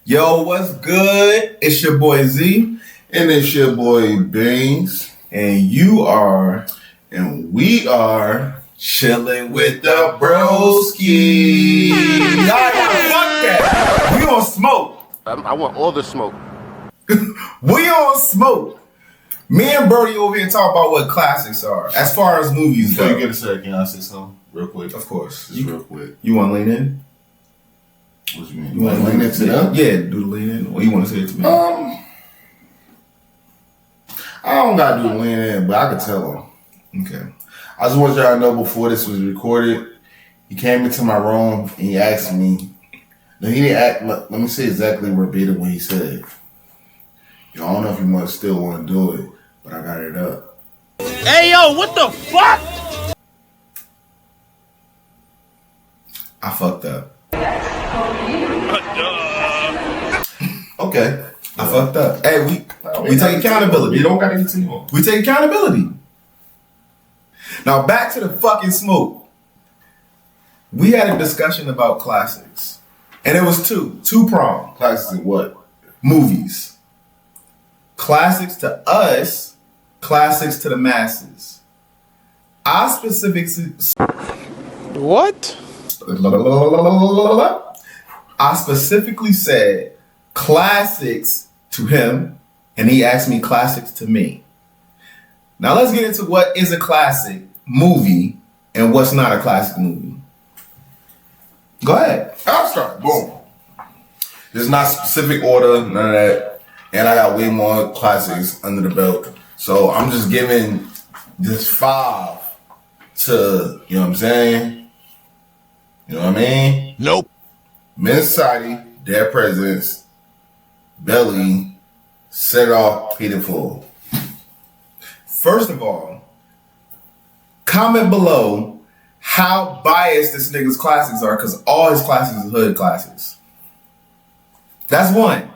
Yo, what's good? It's your boy Z. And it's your boy Beans. And you are... And we are... Chilling with the broskies. Fuck that. We on smoke. I want all the smoke. We on smoke. Me and Birdie over here talk about what classics are, as far as movies Before go. you get a second, can I say something real quick? Of course. Just real quick. You want to lean in? What you mean? You want to lean into them? Yeah, do the lean in. Or you want to say it to me? I don't got to do the lean in, but I can tell them. Okay. I just want y'all to know before this was recorded, he came into my room and he asked me. No, he didn't ask. Let me say exactly verbatim what he said. I don't know if you still want to do it, but I got it up. Hey, yo, what the fuck? I fucked up. Okay. I fucked up. Hey, we take accountability. You don't got to continue. We take accountability. Now back to the fucking smoke. We had a discussion about classics. And it was two-pronged. Classics in what? Movies. Classics to us, classics to the masses. I specifically... What? I specifically said classics to him, and he asked me classics to me. Now let's get into what is a classic movie and what's not a classic movie. Go ahead. I'll start. Boom. There's not specific order, none of that. And I got way more classics under the belt. So I'm just giving this 5 to, you know what I'm saying? You know what I mean? Nope. Men's Society, Dead Presidents, Belly, Set Off, Paid in Full. First of all, comment below how biased this nigga's classics are, because all his classics are hood classics. That's one.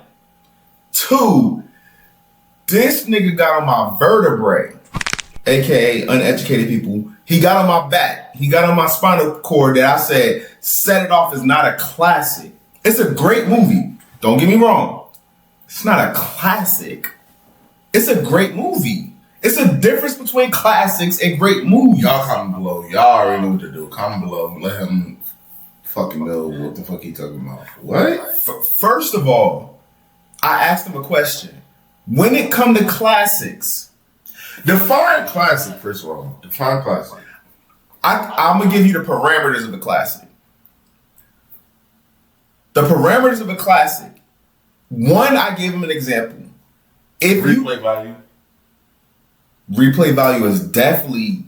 2, this nigga got on my vertebrae, aka uneducated people. He got on my back. He got on my spinal cord that I said, Set It Off is not a classic. It's a great movie. Don't get me wrong. It's not a classic. It's a great movie. It's a difference between classics and great movies. Y'all comment below. Y'all already know what to do. Comment below. Let him fucking know what the fuck he talking about. What? First of all, I asked him a question. When it come to classics, Define classic, first of all. Define classic. I'm going to give you the parameters of a classic. The parameters of a classic. One, I gave him an example. Replay value. Replay value is definitely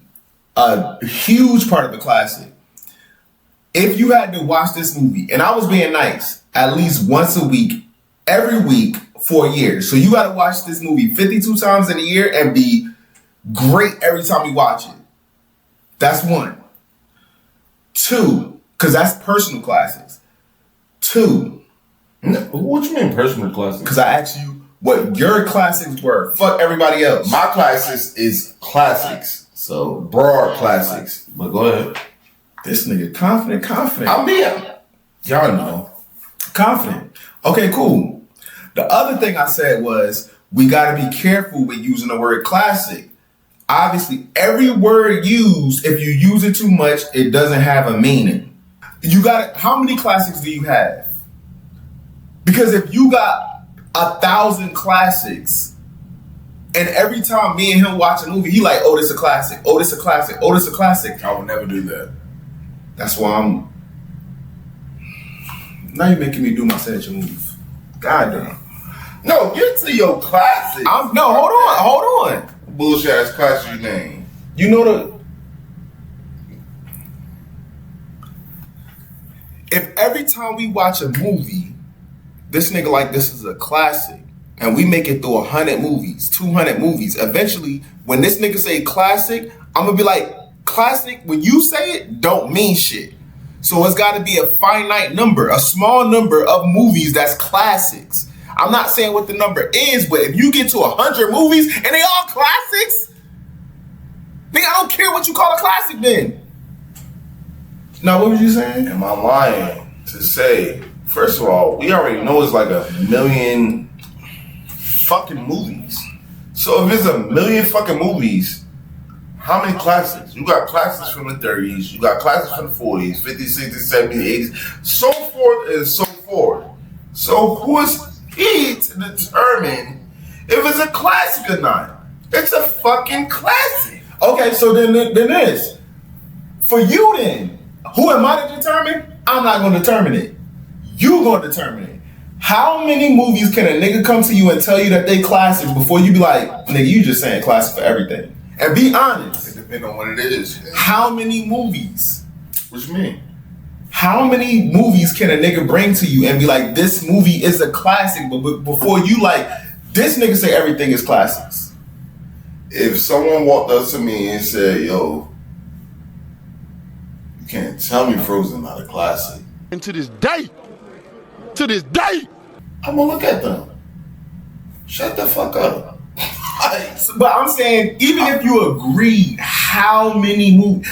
a huge part of the classic. If you had to watch this movie, and I was being nice, at least once a week, every week for a year. So you got to watch this movie 52 times in a year and be great every time you watch it. That's 1. 2, because that's personal classics. 2. What you mean personal classics? Because I asked you what your classics were. Fuck everybody else. My classics is classics. So broad classics. But go ahead. This nigga confident. I'm being. Y'all know. Confident. Okay, cool. The other thing I said was we got to be careful with using the word classic. Obviously, every word used, if you use it too much, it doesn't have a meaning. You got how many classics do you have? Because if you got 1,000 classics, and every time me and him watch a movie, he like, oh, this a classic. Oh, this a classic. Oh, this a classic. I would never do that. That's why I'm. Now you're making me do my signature move. God damn. No, get to your classic. No, hold on. Bullshit ass classic you name. You know the. If every time we watch a movie, this nigga like this is a classic, and we make it through 100 movies, 200 movies, eventually, when this nigga say classic, I'm gonna be like, classic, when you say it, don't mean shit. So it's gotta be a finite number, a small number of movies that's classics. I'm not saying what the number is, but if you get to 100 movies and they all classics, nigga, I don't care what you call a classic then. Now, what was you saying? Am I lying to say First of all, we already know it's like a million fucking movies. So if it's a million fucking movies, how many classics? You got classics from the 30s, you got classics from the 40s, 50s, 60s, 70s, 80s, so forth and so forth. So who is he to determine if it's a classic or not? It's a fucking classic. Okay, so then this. For you then, who am I to determine? I'm not going to determine it. You going to determine it. How many movies can a nigga come to you and tell you that they classics before you be like, nigga, you just saying classic for everything? And be honest. It depends on what it is. How many movies? What you mean? How many movies can a nigga bring to you and be like, this movie is a classic, but before you like, this nigga say everything is classics? If someone walked up to me and said, yo, you can't tell me Frozen not a classic. And to this day, I'm gonna look at them. Shut the fuck up. But I'm saying, even if you agree, how many movies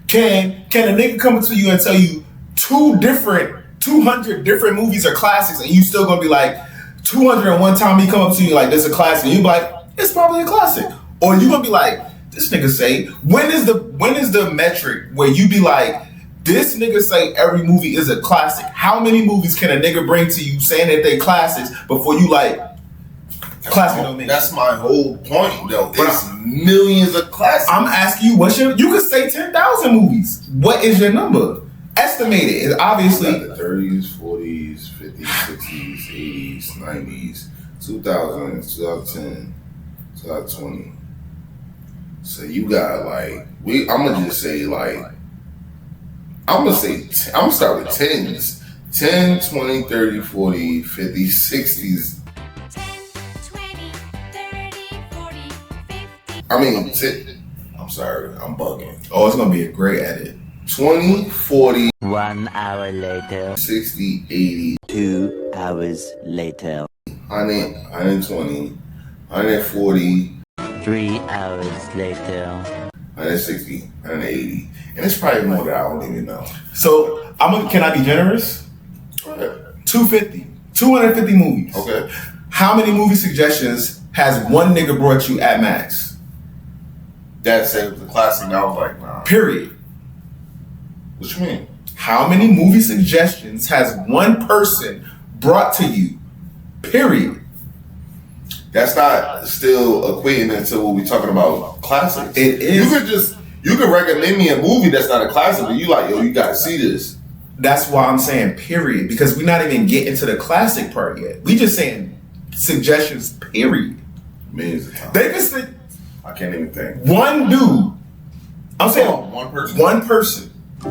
can a nigga come to you and tell you 200 different movies are classics, and you still gonna be like 201 time he come up to you like this is a classic, and you be like, it's probably a classic, or you gonna be like, this nigga say, when is the metric where you be like, this nigga say every movie is a classic? How many movies can a nigga bring to you saying that they classics before you like, classic don't mean? That's my whole point, though. It's millions of classics. I'm asking you, you could say 10,000 movies. What is your number? Estimated. It's obviously the 30s, 40s, 50s, 60s, 80s, 90s, 2000, 2010, 2020. So you got like, I'm gonna just say like, I'm gonna start with 10s. 10, 20, 30, 40, 50, 60s. I mean, I'm sorry, I'm bugging. Oh, it's gonna be a great edit. 20, 40, 1 hour later, 60, 80, 2 hours later, 100, 120, 140, 3 hours later, 160, 180. And it's probably more that I don't even know. So can I be generous? Go ahead. 250 movies. Okay. How many movie suggestions has one nigga brought you at max? That said it was a classic, and I was like, nah. Period. What you mean? How many movie suggestions has one person brought to you? Period. That's not still equating into what we're talking about classics. It is. You can recommend me a movie that's not a classic, but you like, yo, you gotta see this. That's why I'm saying period, because we're not even getting to the classic part yet. We just saying suggestions, period. Millions of times. They can say I can't even think. one dude. I'm saying One person. One person. What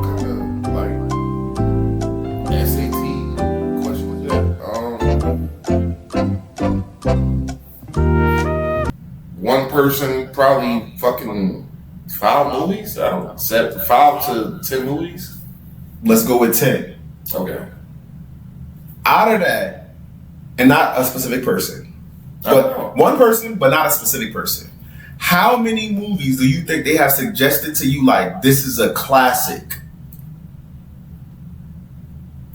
kind of like SAT question was that? One person, probably fucking 5 movies. I don't know, 5 to 10 movies. Let's go with 10. Okay. Out of that, and not a specific person, but one person, but not a specific person. How many movies do you think they have suggested to you like this is a classic?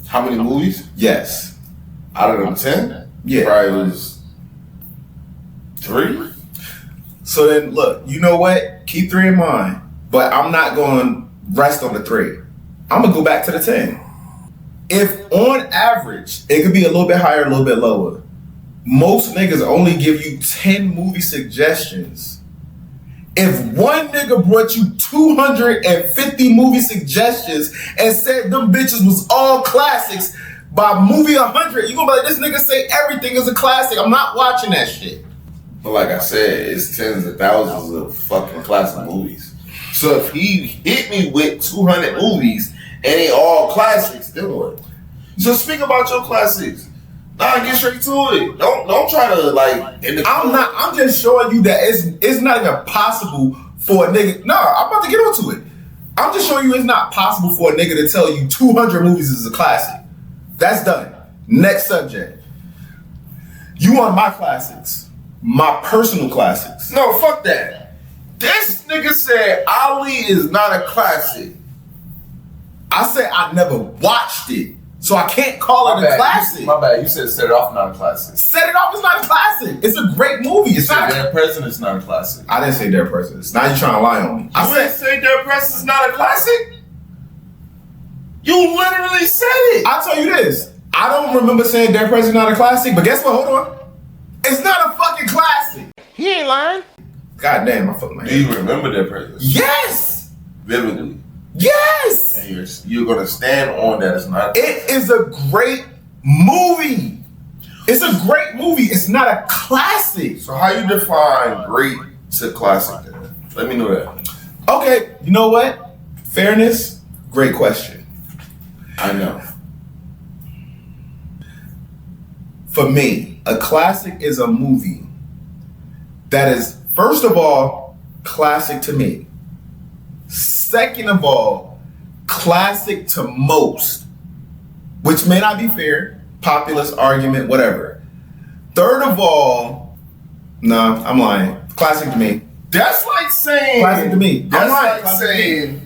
How many movies? Yes. Out of them 10? Yeah. Probably was 3. So then, look, you know what? Keep 3 in mind, but I'm not going to rest on the 3. I'm going to go back to the 10. If on average, it could be a little bit higher, a little bit lower. Most niggas only give you 10 movie suggestions. If one nigga brought you 250 movie suggestions and said them bitches was all classics, by movie 100, you gonna be like, this nigga say everything is a classic. I'm not watching that shit. But like I said, it's tens of thousands of fucking classic movies. So if he hit me with 200 movies and they all classics, then what? So speak about your classics. Nah, get straight to it. Don't try to like. I'm just showing you that it's not even possible for a nigga. No, I'm about to get onto it. I'm just showing you it's not possible for a nigga to tell you 200 movies is a classic. That's done. Next subject. You want my classics, my personal classics. No, fuck that. This nigga said Ali is not a classic. I said I never watched it, so I can't call it a classic. My bad. You said Set It Off not a classic. Set It Off is not a classic. It's a great movie. It's not. Dead President's not a classic. I didn't say Dead Presidents. Now you're trying to lie on me. I didn't say Dead President's not a classic. You literally said it. I'll tell you this. I don't remember saying Dead President's not a classic, but guess what? Hold on. It's not a fucking classic. He ain't lying. God damn, I fucked my head. Do you remember Dead Presidents? Yes. Vividly. Yes. And you're gonna stand on that. It's not. It is a great movie. It's a great movie. It's not a classic. So how you define great to classic then? Let me know that. Okay, you know what? Fairness, great question. I know. For me, a classic is a movie that is, first of all, classic to me. Second of all, classic to most, which may not be fair, populist argument, whatever. Third of all, nah, I'm lying. Classic to me. That's like saying. Classic to me. That's like Classic saying.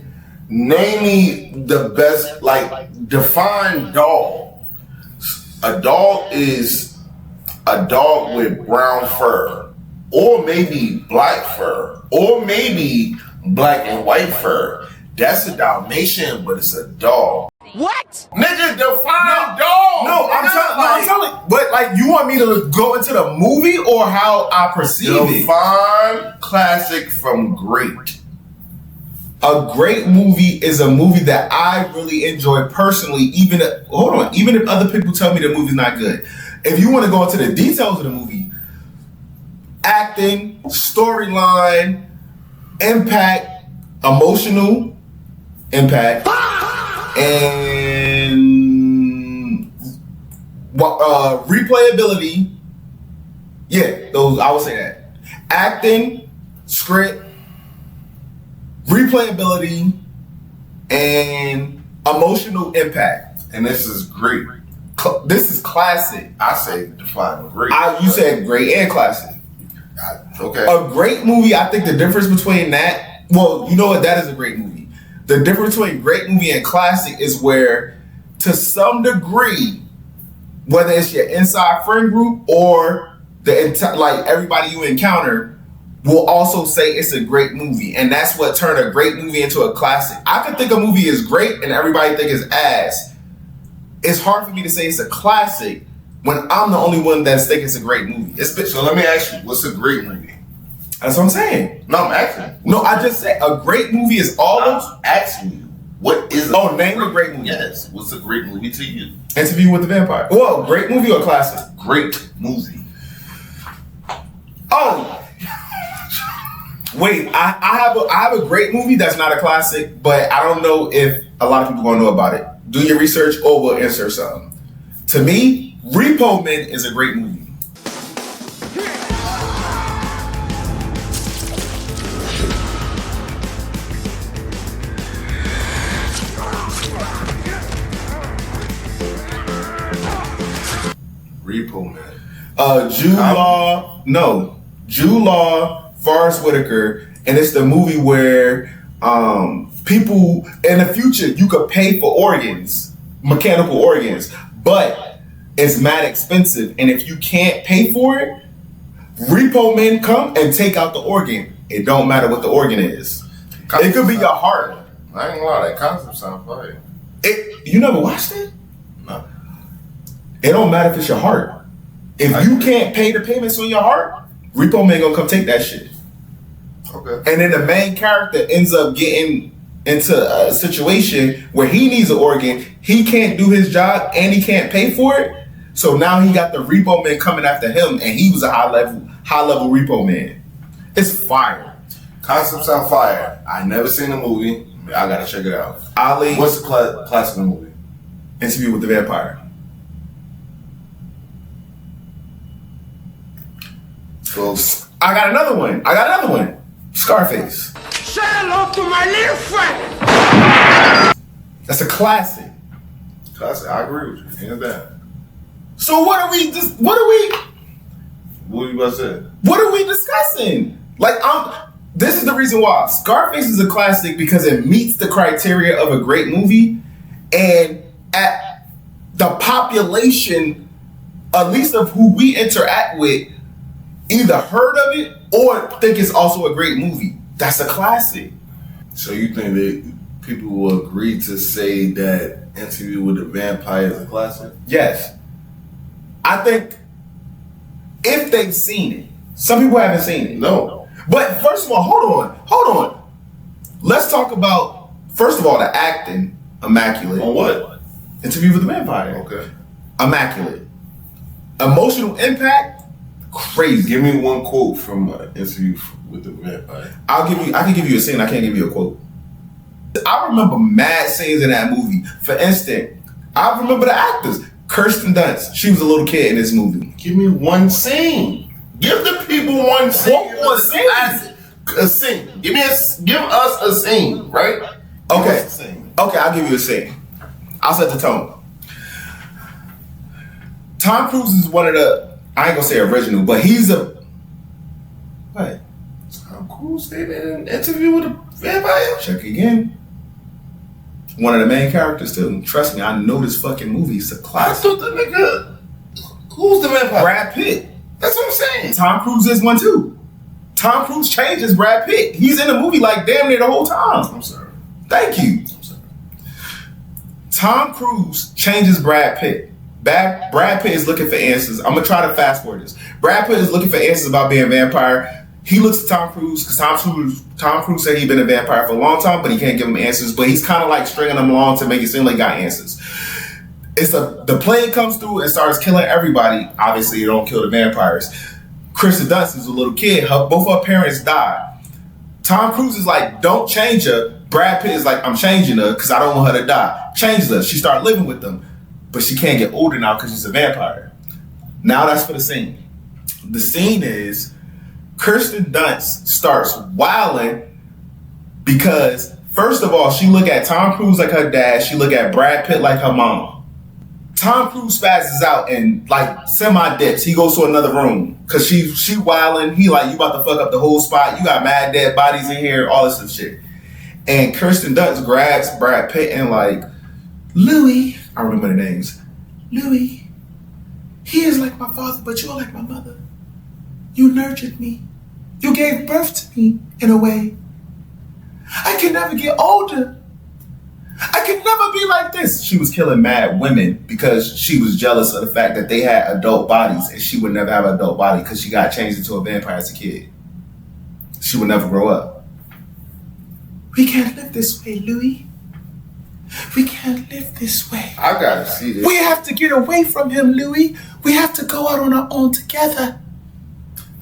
Name me the best. Like define dog. A dog is a dog with brown fur, or maybe black fur, or maybe black and white fur. That's a Dalmatian, but it's a dog. What? Nigga, define dog. No, I'm telling. But like, you want me to go into the movie or how I perceive it? Define classic from great. A great movie is a movie that I really enjoy personally. Even if other people tell me the movie's not good. If you want to go into the details of the movie, acting, storyline, impact, emotional impact, and replayability. Yeah, those I would say that. Acting, script, replayability, and emotional impact. And this is great. This is classic. I say define great. You said great and classic. Okay. A great movie, I think the difference between that, well, you know what, that is a great movie. The difference between great movie and classic is where, to some degree, whether it's your inside friend group or like everybody you encounter, will also say it's a great movie. And that's what turned a great movie into a classic. I could think a movie is great and everybody think it's ass. It's hard for me to say it's a classic when I'm the only one that's thinking it's a great movie. So let me ask you, what's a great movie? That's what I'm saying. No, I'm asking. No, I just said a great movie is all of. I'm asking you, what is name a great movie. Yes, what's a great movie to you? Interview with the Vampire. Well, great movie or classic? Great movie. Oh. Wait, I have a great movie that's not a classic, but I don't know if a lot of people gonna know about it. Do your research or we'll insert something. To me, Repo Men is a great movie. Repo Man. Jude Law, Forrest Whitaker, and it's the movie where people in the future you could pay for organs, mechanical organs, but it's mad expensive, and if you can't pay for it, repo men come and take out the organ. It don't matter what the organ is. It could be your heart. I ain't gonna lie, that concept sounds fire. You never watched it? No. It don't matter if it's your heart. If you can't pay the payments on your heart, repo man gonna come take that shit. Okay. And then the main character ends up getting into a situation where he needs an organ, he can't do his job, and he can't pay for it. So now he got the repo man coming after him, and he was a high level repo man. It's fire. Concept sound fire. I never seen the movie. I gotta check it out. Ali. What's the classic movie? Interview with the Vampire. So I got another one. Scarface. Say hello to my little friend. That's a classic. classic. I agree with you. Hands down. So what are we What you about to say? What are we discussing? Like This is the reason why Scarface is a classic because it meets the criteria of a great movie, and at the population, at least of who we interact with, either heard of it or think it's also a great movie. That's a classic. So you think that people will agree to say that Interview with the Vampire is a classic? Yes. I think if they've seen it. Some people haven't seen it. No. But first of all, hold on. Let's talk about, first of all, the acting. Immaculate. On what? Interview with the Vampire. Okay. Immaculate. Emotional impact, crazy. Give me one quote from Interview with the Vampire. I can give you a scene. I can't give you a quote. I remember mad scenes in that movie. For instance, I remember the actors. Kirsten Dunst. She was a little kid in this movie. Give me one scene. Give the people one scene. What scene? A scene. Give us a scene, right? Okay. Okay, I'll give you a scene. I'll set the tone. Tom Cruise is one of the, I ain't gonna say original, but he's a, what? Tom Cruise in an Interview with the Vampire? Check again. One of the main characters too. Trust me, I know this fucking movie. It's a I classic. thought the nigga. Who's the vampire? Brad Pitt. That's what I'm saying. Tom Cruise is one too. Tom Cruise changes Brad Pitt. He's in the movie like damn near the whole time. I'm sorry. Thank you. I'm sorry. Tom Cruise changes Brad Pitt. Brad Pitt is looking for answers. I'm gonna try to fast forward this. Brad Pitt is looking for answers about being a vampire. He looks at Tom Cruise because Tom Cruise said he'd been a vampire for a long time, but he can't give him answers. But he's kind of like stringing them along to make it seem like he got answers. The plague comes through and starts killing everybody. Obviously, you don't kill the vampires. Kristen Dunst is a little kid. Both her parents died. Tom Cruise is like, don't change her. Brad Pitt is like, I'm changing her because I don't want her to die. Change her. She started living with them. But she can't get older now because she's a vampire. Now that's for the scene. The scene is Kirsten Dunst starts wilding because, first of all, she look at Tom Cruise like her dad. She look at Brad Pitt like her mom. Tom Cruise spazzes out and like semi-dips. He goes to another room because she wilding. He like, you about to fuck up the whole spot. You got mad dead bodies in here, all this shit. And Kirsten Dunst grabs Brad Pitt and like, Louis, I remember the names. Louis, he is like my father, but you're like my mother. You nurtured me. You gave birth to me in a way. I can never get older. I can never be like this. She was killing mad women because she was jealous of the fact that they had adult bodies and she would never have an adult body because she got changed into a vampire as a kid. She would never grow up. We can't live this way, Louis. We can't live this way. I gotta see this. We have to get away from him, Louis. We have to go out on our own together.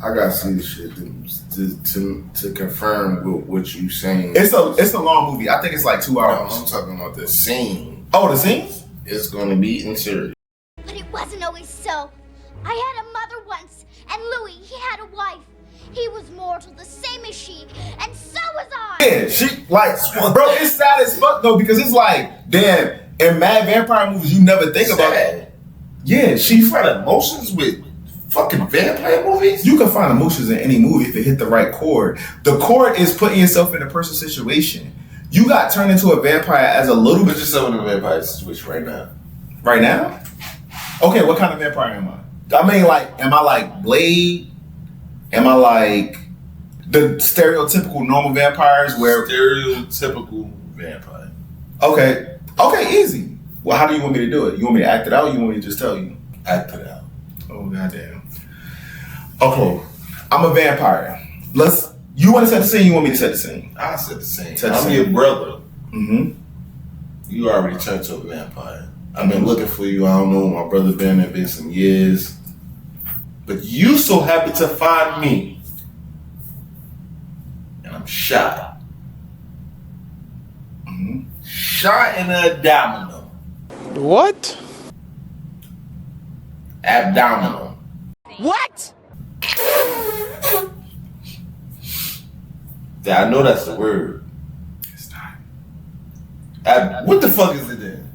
I gotta see this shit to confirm what you saying. It's a long movie. I think it's like 2 No, hours. I'm talking about the scene. Oh, the scenes? It's gonna be in series. But it wasn't always so. I had a mother once, and Louis, he had a wife. He was mortal, the same as she, and so was I. Yeah, she like, bro, it's sad as fuck though because it's like, damn, in mad vampire movies you never think about it. Yeah, She find emotions with fucking vampire movies? you can find emotions in any movie if it hit the right chord. The chord is putting yourself in a person's situation. You got turned into a vampire as a little Put bit yourself in a vampire situation right now. right now. Okay, what kind of vampire am I? I mean, like, am I like Blade? Am I like the stereotypical normal vampires where? Stereotypical vampire. Okay, easy. Well, how do you want me to do it? You want me to act it out? Or you want me to just tell you? Act it out. Oh goddamn. Okay, I'm a vampire. You want to set the scene? You want me to set the scene? I said the same. Set the I'm scene. your brother. Mm-hmm. You already turned to a vampire. I've been looking for you. I don't know. My brother been there been some years. But you so happy to find me. And I'm shot. Mm-hmm. Shot in the abdominal. What? Abdominal. What? Yeah, I know that's the word. It's not. What the fuck is it then?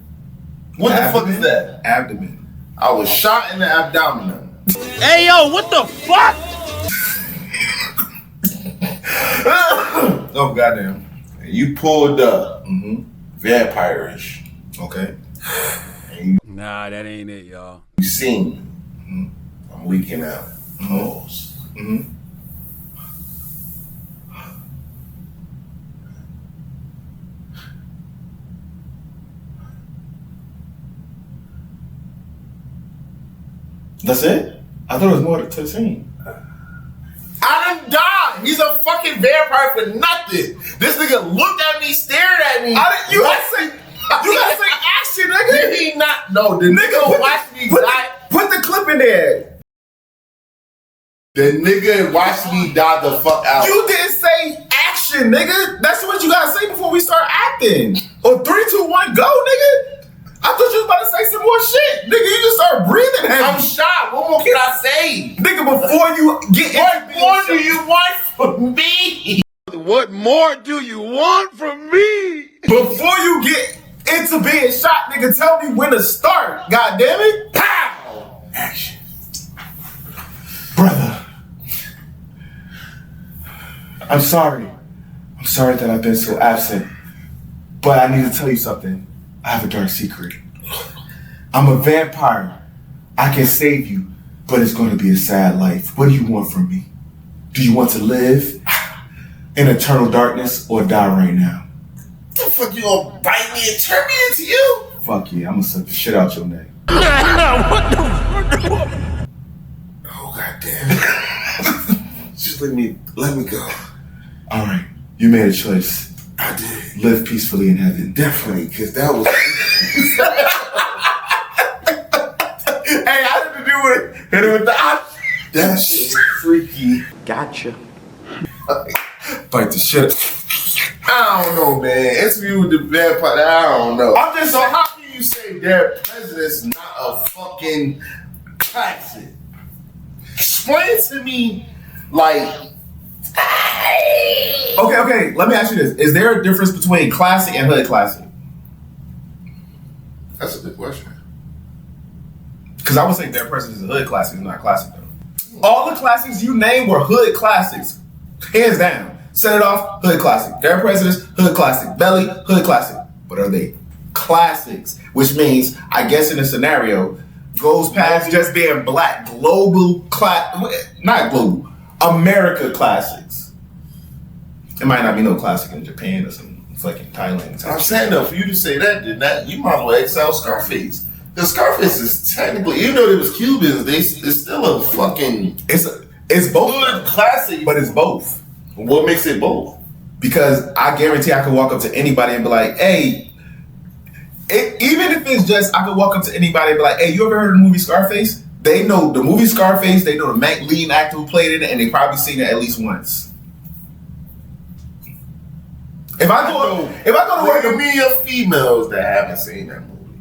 What the fuck is that? Abdomen. I was shot in the abdominal. Hey, yo, what the fuck? Oh goddamn. You pulled up vampire-ish. Okay. Nah, that ain't it, y'all. You seen I'm leaking out. Pause. That's it? I thought it was more to the scene. I done died. He's a fucking vampire for nothing. This nigga looked at me, stared at me. You gotta say action, nigga. Did he not? No, the nigga watched me die. Put the clip in there. The nigga watched me die the fuck out. You didn't say action, nigga. That's what you gotta say before we start acting. Or 3, 2, 1, go, nigga. I thought you was about to say some more shit. Nigga, you just start breathing heavy. I'm shot. What more can I say? Nigga, before you get What more do you want from me? What more do you want from me? Before you get into being shot, nigga, tell me when to start. God damn it. Pow! Action. Brother. I'm sorry. I'm sorry that I've been so absent. But I need to tell you something. I have a dark secret. I'm a vampire. I can save you, but it's going to be a sad life. What do you want from me? Do you want to live in eternal darkness or die right now? The fuck you gonna bite me and turn me into you? Fuck yeah, I'm gonna suck the shit out your neck. Oh goddamn! Just let me go. All right, you made a choice. I did. Live peacefully in heaven. Definitely, because that was. Hey, I didn't do it. Hit it with the That shit was freaky. Gotcha. bite the shit. I don't know, man. Interview with the vampire. I don't know. I'm just So how can you say their president's not a fucking classic? Explain to me, like. Okay. Let me ask you this: is there a difference between classic and hood classic? That's a good question. Because I would say their president is a hood classic, it's not classic though. All the classics you named were hood classics, hands down. Set It Off, hood classic. Their presidents, hood classic. Belly, hood classic. But are they classics? Which means, I guess in a scenario, goes past just being black, not global, America classics. It might not be no classic in Japan or some fucking Thailand. I'm saying though, for you to say that, you might as well exile Scarface. The Scarface is technically, even though they was Cubans, it's still a fucking. It's both good classic, but it's both. What makes it both? Because I guarantee I could walk up to anybody and be like, hey, even if it's just, I could walk up to anybody and be like, hey, you ever heard of the movie Scarface? They know the movie Scarface, they know the lead actor who played in it, and they probably seen it at least once. If I go to work, with me of females that haven't seen that movie.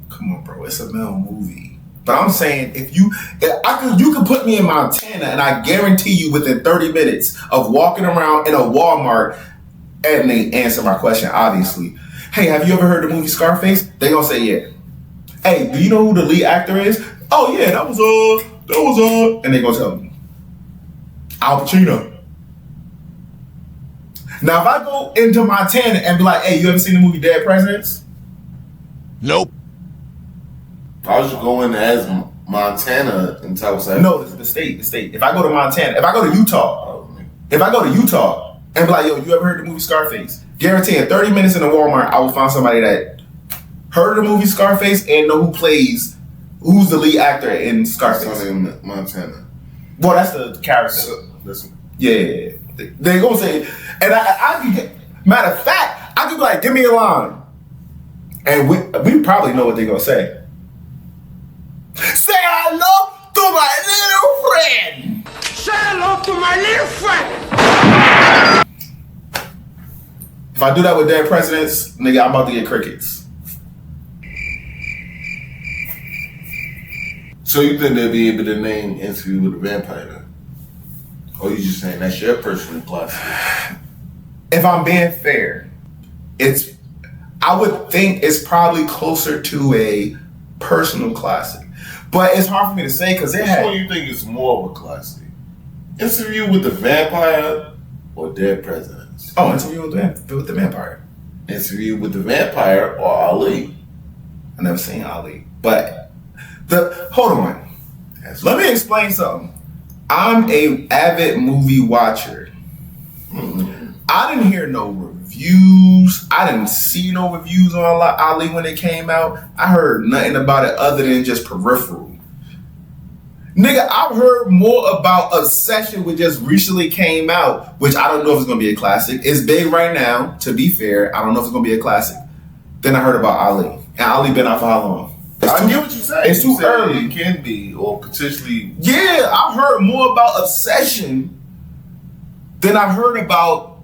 Come on, bro, it's a male movie. But I'm saying, you could put me in Montana, and I guarantee you, within 30 minutes of walking around in a Walmart, and they answer my question, obviously. Hey, have you ever heard the movie Scarface? They gonna say yeah. Hey, do you know who the lead actor is? Oh yeah, that was and they gonna tell me Al Pacino. Now, if I go into Montana and be like, hey, you ever seen the movie Dead Presidents? Nope. I was just going as Montana and Southside. No, the state. If I go to Montana, if I go to Utah and be like, yo, you ever heard the movie Scarface? Guarantee in 30 minutes in a Walmart, I will find somebody that heard of the movie Scarface and know who's the lead actor in Scarface. In Montana. Well, that's the character. Yeah. They gonna say, and I matter of fact, I could be like, give me a line. And we probably know what they're gonna say. Say hello to my little friend. Say hello to my little friend. If I do that with Dead Presidents, nigga, I'm about to get crickets. So you think they'll be able to name Interview with a Vampire then? Or you just saying that's your personal classic? If I'm being fair, I would think it's probably closer to a personal classic. But it's hard for me to say because it Which one you think is more of a classic? Interview with the Vampire or Dead Presidents? Oh, Interview with the Vampire. Interview with the Vampire or Ali? I never seen Ali, but hold on. Let me explain something. I'm a avid movie watcher. I didn't hear no reviews. I didn't see no reviews on Ali when it came out. I heard nothing about it other than just peripheral. Nigga, I've heard more about Obsession, which just recently came out, which I don't know if it's going to be a classic. It's big right now, to be fair. I don't know if it's going to be a classic. Then I heard about Ali. And Ali been out for how long? I get what you're saying. It's too early. It can be, or potentially. Yeah, I've heard more about Obsession than I've heard about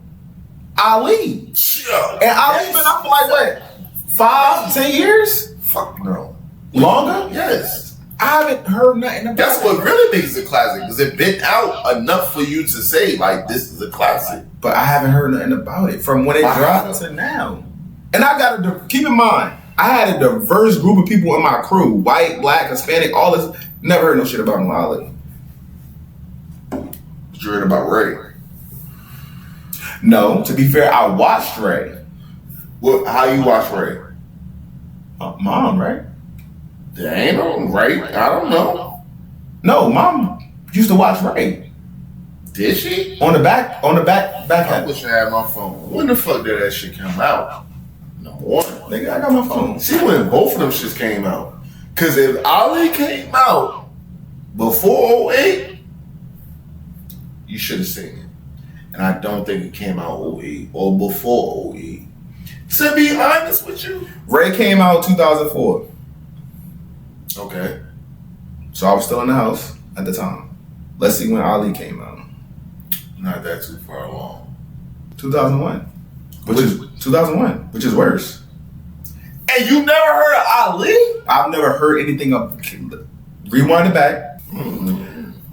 Ali. Yeah. And Ali been out for like what? 5, 10 years? Fuck no. Longer? Yes. I haven't heard nothing about That's what really makes it a classic, because it been out enough for you to say, like, this is a classic. But I haven't heard nothing about it from when it dropped to now. And I gotta keep in mind, I had a diverse group of people in my crew. White, black, Hispanic, all this. Never heard no shit about no Ali. What you heard about Ray? No, to be fair, I watched Ray. Well, how you watch Ray? Mom, right? There ain't no Ray. I don't know. No, Mom used to watch Ray. Did she? On the back I end. wish I had my phone. When the fuck did that shit come out? Number one. Nigga, I got my phone. See when both of them shits came out. Cause if Ali came out before 08, you should have seen it. And I don't think it came out 08 or before 08. To be honest with you. Ray came out 2004. Okay. So I was still in the house at the time. Let's see when Ali came out. Not that too far along. 2001. Which is worse. And you never heard of Ali? I've never heard anything of. Rewind it back.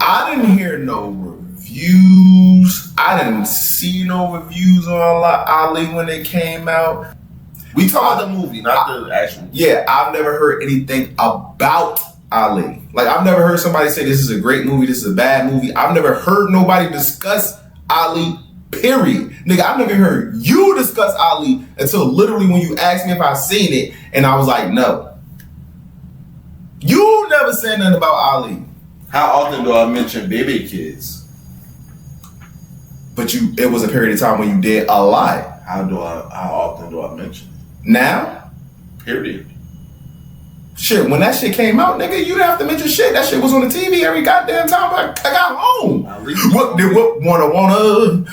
I didn't hear no reviews. I didn't see no reviews on Ali when it came out. We talk about the movie, not the actual. Yeah, I've never heard anything about Ali. Like, I've never heard somebody say this is a great movie, this is a bad movie. I've never heard nobody discuss Ali, period. Nigga, I've never heard you discuss Ali until literally when you asked me if I've seen it, and I was like, no. You never said nothing about Ali. How often do I mention Baby Kids? But it was a period of time when you did a lot. How often do I mention it? Now? Period. Shit, when that shit came out, nigga, you didn't have to mention shit. That shit was on the TV every goddamn time I got home. What wanna?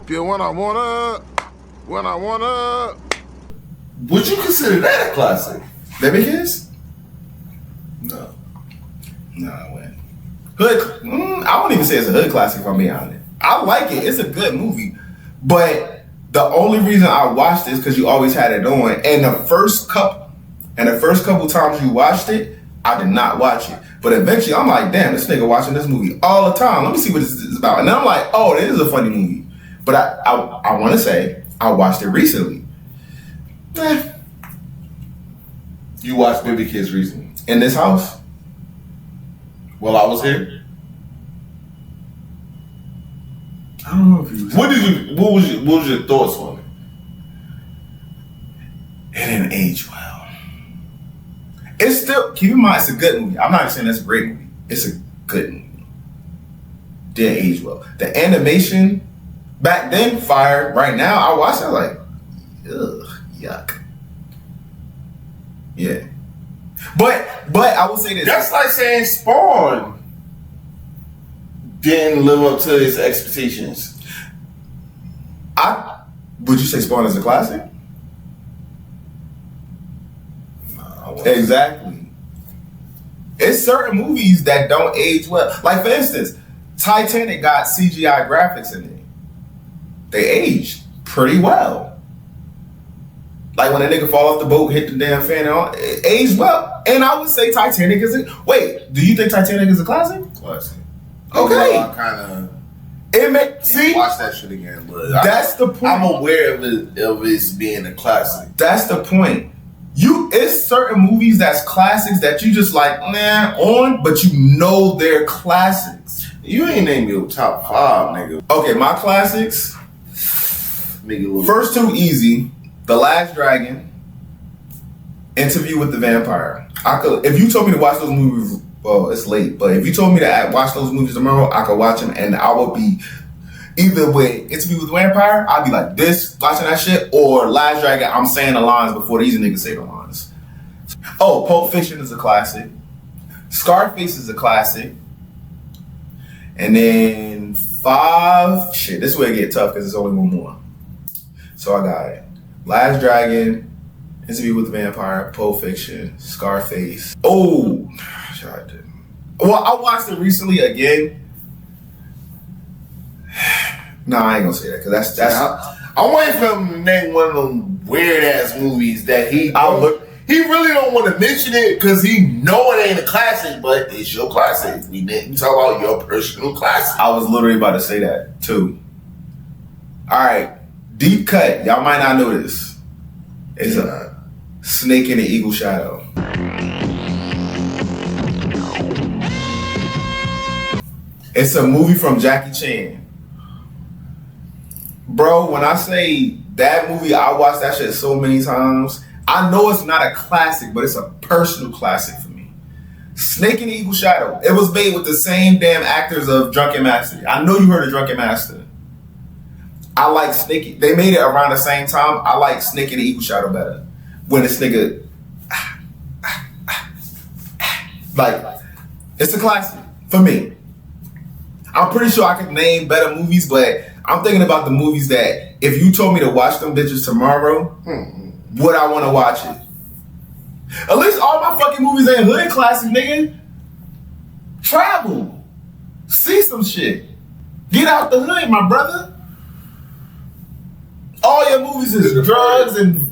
If you wanna. Would you consider that a classic? Baby Kids? No. No, I wouldn't. Hood, I wouldn't even say it's a hood classic if I'm being honest. I like it. It's a good movie. But the only reason I watched it is because you always had it on. And the first couple times you watched it, I did not watch it. But eventually I'm like, damn, this nigga watching this movie all the time. Let me see what this is about. And then I'm like, oh, this is a funny movie. But I want to say I watched it recently. You watched Baby Kids recently? In this house? Well, I was here. I don't know if you was. What was your thoughts on it? It didn't age well. It's still, keep in mind, it's a good movie. I'm not even saying it's a great movie. It's a good movie. Didn't age well. The animation back then, fire. Right now, I watch it like, ugh, yuck. Yeah. But I will say this. That's like saying Spawn didn't live up to his expectations. Would you say Spawn is a classic? No, Exactly. It's certain movies that don't age well. Like, for instance, Titanic got CGI graphics in it. They aged pretty well. Like when a nigga fall off the boat, hit the damn fan, and all, it aged well. And I would say Titanic is a... Wait, do you think Titanic is a classic? Classic. Okay. I kind of See? watch that shit again, but That's the point. I'm aware of it being a classic. That's the point. It's certain movies that's classics that you just like, on, but you know they're classics. You ain't named your top 5, nigga. Okay, my classics. Nigga, First two easy. The Last Dragon. Interview with the Vampire. I could, if you told me to watch those movies, well, it's late, but if you told me to watch those movies tomorrow, I could watch them, and I would be either with Interview with the Vampire, I'd be like this, watching that shit, or Last Dragon, I'm saying the lines before these niggas say the lines. Oh, Pulp Fiction is a classic. Scarface is a classic. And then 5, shit, this is where it get tough because it's only one more. So I got it. Last Dragon, Interview with the Vampire, Pulp Fiction, Scarface. Oh, shit, I didn't. Well, I watched it recently again. Nah, I ain't gonna say that because that's. I'm waiting for him to name one of them weird ass movies that he really don't want to mention it because he know it ain't a classic, but it's your classic. We didn't talk about your personal classic. I was literally about to say that too. All right, deep cut. Y'all might not know this. It's a Snake in the Eagle Shadow. It's a movie from Jackie Chan. Bro, when I say that movie, I watched that shit so many times. I know it's not a classic, but it's a personal classic for me. Snake in the Eagle Shadow. It was made with the same damn actors of Drunken Master. I know you heard of Drunken Master. I like Snake. They made it around the same time. I like Snake in the Eagle Shadow better. When this nigga, like, it's a classic for me. I'm pretty sure I could name better movies, but I'm thinking about the movies that if you told me to watch them bitches tomorrow, would I want to watch it? At least all my fucking movies ain't hood classic, nigga. Travel. See some shit. Get out the hood, my brother. All your movies is drugs and...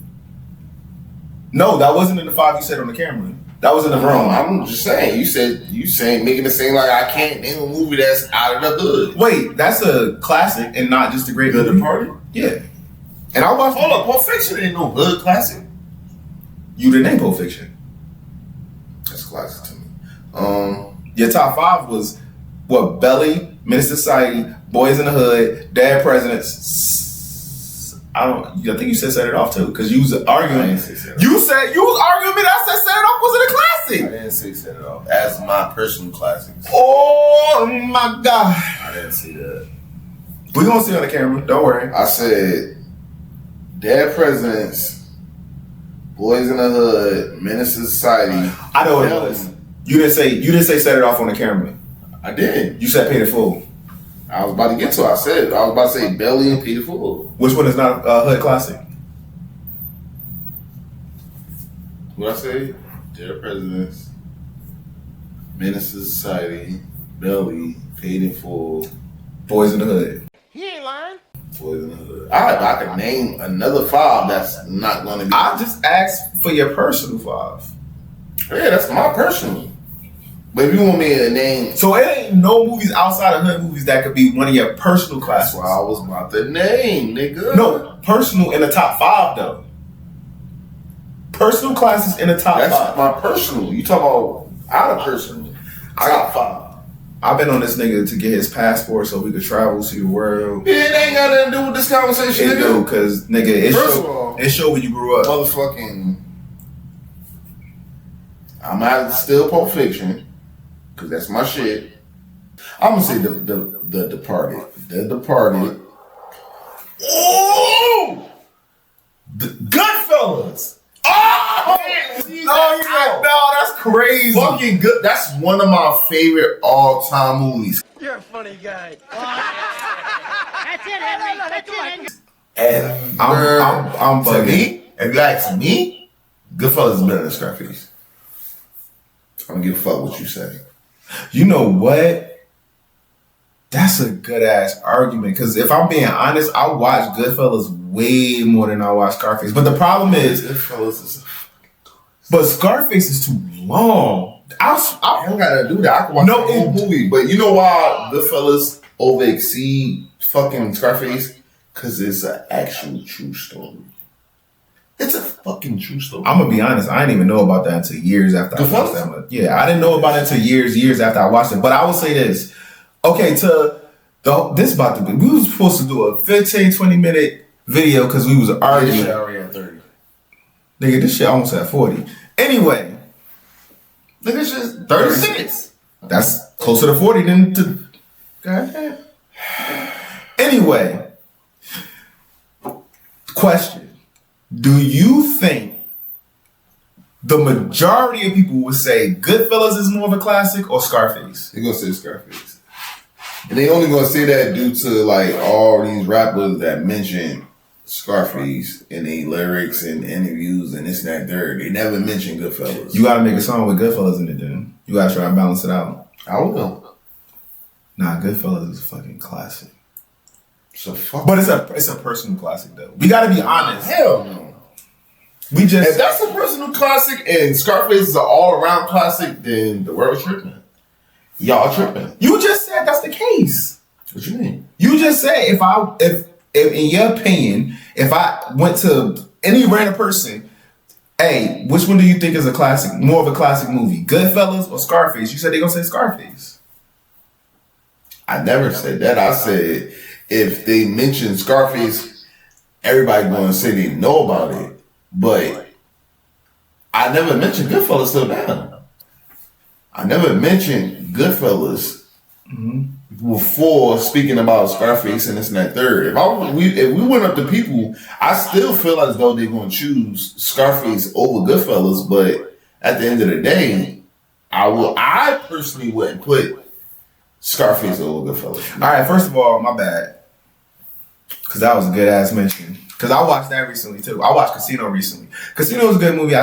No, that wasn't in the 5 you said on the camera. That was in the room. I'm just saying. You saying making it seem like I can't name a movie that's out of the hood. Wait, that's a classic and not just a great movie. The Party? Yeah. And I watched... Hold up, Pulp Fiction ain't no hood classic. You didn't name Pulp Fiction. That's classic to me. Your top 5 was what? Belly, Menace to Society, Boys in the Hood, Dead Presidents. I think you said Set It Off too, because you was arguing. You said you was arguing me that I said Set It Off wasn't a classic. I didn't say Set It Off as my personal classics. Oh my god! I didn't see that. We gonna see on the camera. Don't worry. I said Dead Presidents, Boys in the Hood, Menace to Society. I know what it was. You didn't say Set It Off on the camera. I did. You said Pay the Fool. I was about to get to it. I was about to say Belly and Pay the Fool. Which one is not a hood classic? What I say? Dead Presidents, Menace to Society, Belly, Paid in Full, Boys in the Hood. He ain't lying. Boys in the Hood. I could name another 5 that's not going to be. I just asked for your personal 5. Yeah, that's my personal. But if you want me to name... So it ain't no movies outside of hood movies that could be one of your personal classics. That's what I was about to name, nigga. No, personal in the top 5 though. Personal classics in the top 5. That's my personal. You talking about out of personal. I got 5. I've been on this nigga to get his passport so we could travel, see the world. Yeah, it ain't got nothing to do with this conversation, It nigga. do, cause nigga, it show when you grew up. Motherfucking... I'm out still Pulp Fiction. Cause that's my shit. I'm gonna say the Departed. The Departed. Oh, the Goodfellas. Oh, no, that's crazy. Fucking good. That's one of my favorite all-time movies. You're a funny guy. That's it, Henry. That's it, Henry. And I'm to bugging. me, if you ask me, Goodfellas is better than Scarface. I don't give a fuck what you say. You know what? That's a good ass argument. Because if I'm being honest, I watch Goodfellas way more than I watch Scarface. But the problem is, Goodfellas is... But Scarface is too long. I don't gotta do that. I can watch the whole movie. But you know why Goodfellas over exceed fucking Scarface? Because it's an actual true story. It's a fucking true story. I'm gonna be honest, I didn't even know about that until years after I watched that. Yeah, I didn't know about it until years after I watched it. But I will say this: Okay, this about to be. We was supposed to do a 15, 20-minute video because we was This arguing. shit already at 30. Nigga, this shit almost at 40. Anyway, Nigga, this shit's 36. that's closer to 40 than to. Goddamn. Anyway, question: do you think the majority of people would say Goodfellas is more of a classic or Scarface? They gonna say Scarface. And they only gonna say that due to like all these rappers that mention Scarface in their lyrics and interviews and this and that third. They never mention Goodfellas. You gotta make a song with Goodfellas in it then. You gotta try and balance it out. I will. Nah, Goodfellas is a fucking classic. So fuck. But it's a personal classic though. We gotta be honest. Hell no. We just If that's a personal classic and Scarface is an all-around classic, then the world is tripping. Y'all tripping. you just said that's the case. What you mean? You just said if in your opinion, if I went to any random person, hey, which one do you think is a classic, more of a classic movie? Goodfellas or Scarface? You said they gonna say Scarface. I never said that. I said if they mention Scarface, everybody going to say they know about it. But I never mentioned Goodfellas till now. I never mentioned Goodfellas before speaking about Scarface and this and that third. If we went up to people, I still feel as though they're going to choose Scarface over Goodfellas. But at the end of the day, I personally wouldn't put Scarface over Goodfellas. All right, first of all, my bad, because that was a good ass mention. Because I watched that recently too. I watched Casino recently. Casino was a good movie.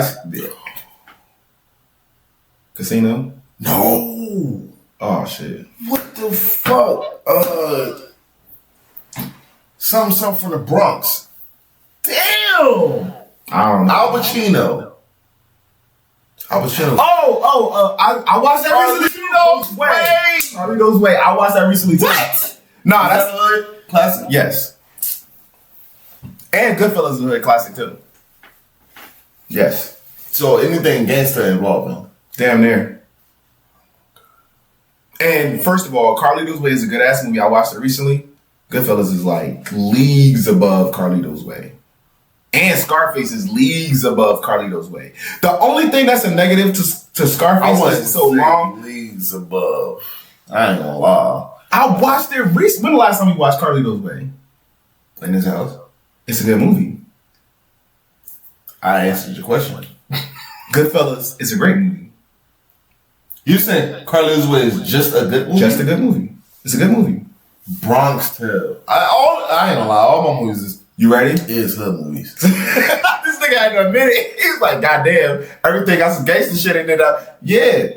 Casino? No. Oh shit. What the fuck? Something from the Bronx. Damn. I don't know. Al Pacino. I watched that recently. Carlito's Way. Carlito's Way. I watched that recently too. What? Nah, That's that's a hood classic. yes. And Goodfellas is a classic too. Yes. So anything gangster involving. Damn near. And first of all, Carlito's Way is a good ass movie. I watched it recently. Goodfellas is like leagues above Carlito's Way. And Scarface is leagues above Carlito's Way. The only thing that's a negative to Scarface is it's so long. Leagues above. I ain't gonna lie. I watched it recently. When the last time you watched Carlito's Way? In his house. It's a good movie. I answered your question. Goodfellas is a great movie. You saying Carlito's Way is just a good movie? Just a good movie. It's a good movie. Bronx Tale. I ain't gonna lie. All my movies You ready? is hood movies. This nigga had to admit it. He's like, goddamn, everything got some gangster shit in it. Yeah.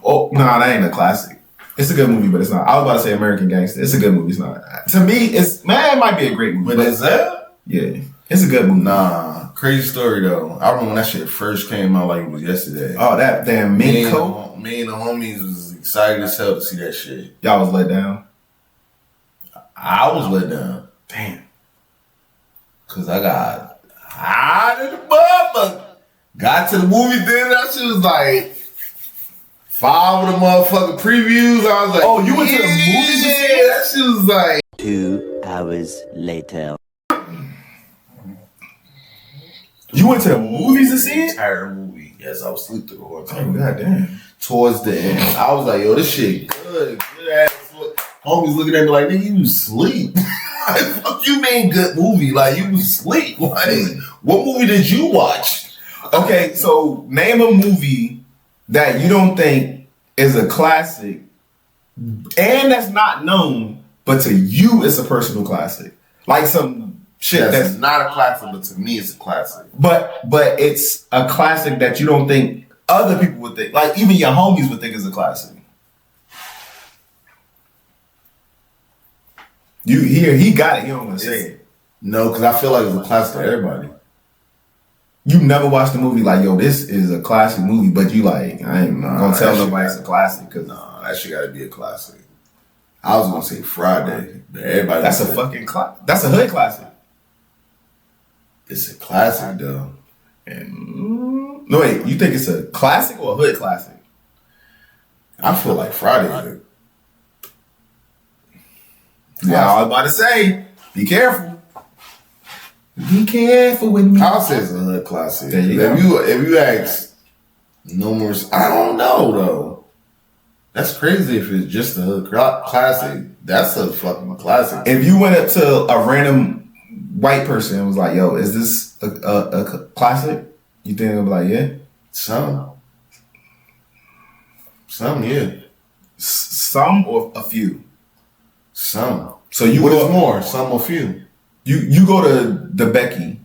Oh, no, that ain't a classic. It's a good movie, but it's not. I was about to say American Gangster. It's a good movie. It's not. To me, it might be a great movie. But is that? Yeah. It's a good movie. Nah. Crazy story though. I remember when that shit first came out like it was yesterday. Oh, that damn Minko. Me and the homies was excited as hell to see that shit. Y'all was let down. I was let down. Damn. Cause I got hot in the motherfucker. Got to the movie theater, that shit was like 5 of the motherfucking previews. I was like, Oh, you went to the movies to see it? That shit was like 2 hours later. You went to the movies to see it? entire movie. Yes, I was asleep through the whole Oh, time. goddamn. Towards the end, I was like, yo, this shit good ass. Homies looking at me like, nigga, you was asleep. Like, fuck you mean good movie? Like, you was asleep. Like, what movie did you watch? Okay, so name a movie that you don't think is a classic and that's not known, but to you it's a personal classic. Like some shit That's not a classic, but to me, it's a classic. but it's a classic that you don't think other people would think. Like even your homies would think is a classic. He got it. He don't want to say it. No, because I feel like it's a classic to everybody. You never watched the movie like, yo, this is a classic movie, but you like, I ain't gonna tell nobody it's a classic because Nah, that shit gotta be a classic. I was gonna say Friday, but everybody. that's a fucking classic. That's a hood classic. It's a classic though. And no, wait, you think it's a classic or a hood classic? I feel like Friday. Yeah, I was about to say, be careful. Be careful with me. I'll say it's a hood classic. There you go. If you ask numerous, I don't know though. That's crazy if it's just a hood classic. That's a fucking classic. If you went up to a random white person and was like, yo, is this a classic? You think they'll be like, yeah? Some, yeah. Some or a few? Some. So you what go, is more? Some or few? You go to the Becky.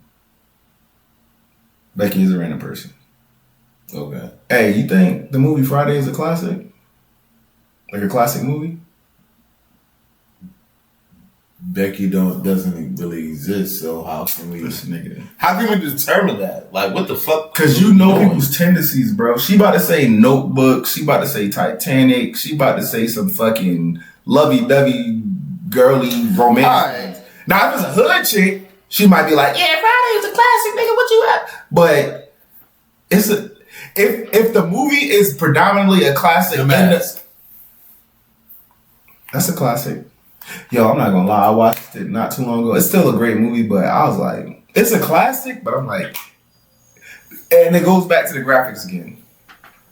Becky is a random person. Okay. Hey, you think the movie Friday is a classic? Like a classic movie? Becky doesn't really exist, so how can we nigga? How can we determine that? Like, what the fuck? Because you know people's tendencies, bro. She about to say Notebook. She about to say Titanic. She about to say some fucking lovey-dovey, girly romance. Right. Now, if it's a hood chick, she might be like, yeah, Friday is a classic, nigga. What you at? But it's a if the movie is predominantly a classic, that's a classic. Yo, I'm not gonna lie, I watched it not too long ago. It's still a great movie, but I was like, it's a classic, but I'm like, and it goes back to the graphics again.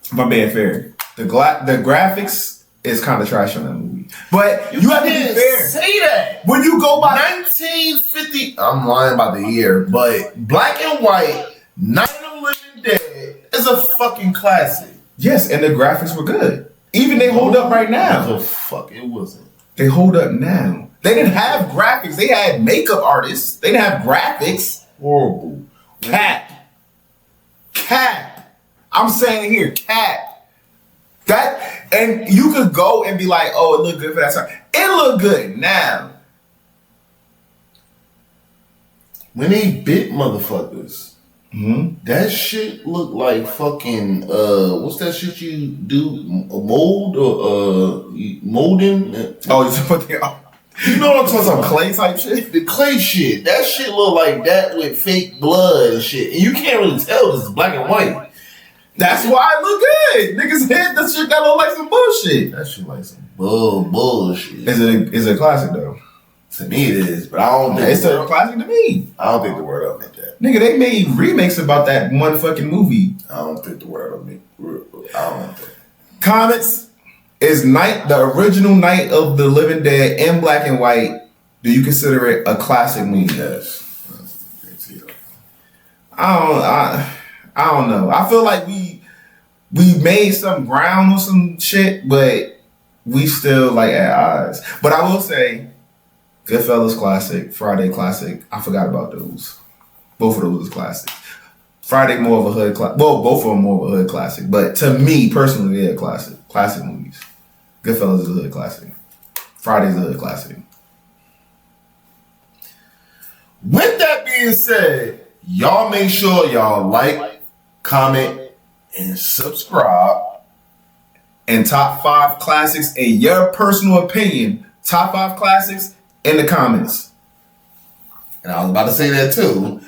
If I'm being fair, the graphics is kind of trash on that movie, but you have to be fair. Say that When you go by 1950, I'm lying about the year, but black and white, Night of the Living Dead is a fucking classic. yes, and the graphics were good. Even they hold up right now. The fuck, it wasn't. They hold up now. They didn't have graphics. They had makeup artists. They didn't have graphics. Horrible. Cap. I'm saying here, cap. That, and you could go and be like, oh, it looked good for that time. It looked good now. When they bit motherfuckers, that shit looked like fucking, what's that shit you do? Mold or molding? Oh, you put the, you know what I'm talking about? Some clay type shit? The clay shit. That shit look like that with fake blood and shit. And you can't really tell this is black and white. That's why it look good. Niggas hit the shit that look like some bullshit. That shit like some bullshit. Is it a classic though? To me it is, but I don't think It's a classic to me. I don't think the word up meant that. Nigga, they made remakes about that one fucking movie. I don't think the word up meant. I don't think. Comments is the original Night of the Living Dead in black and white. Do you consider it a classic movie? Yes. I don't know. I feel like we made some ground on some shit, but we still like at odds. But I will say, Goodfellas classic, Friday classic. I forgot about those. Both of those is classic. Friday more of a hood classic. Well, both of them more of a hood classic. But to me personally, they're classic. Classic movies. Goodfellas is a hood classic. Friday's a hood classic. With that being said, y'all make sure y'all like, comment, and subscribe. And top 5 classics in your personal opinion. Top 5 classics in the comments. And I was about to say that too.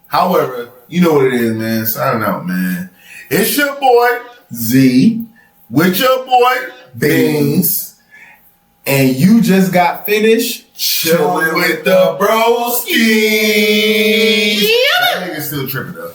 However, you know what it is, man. Signing out, man. It's your boy Z. With your boy Beans. And you just got finished chilling with the broskies. That nigga still tripping though.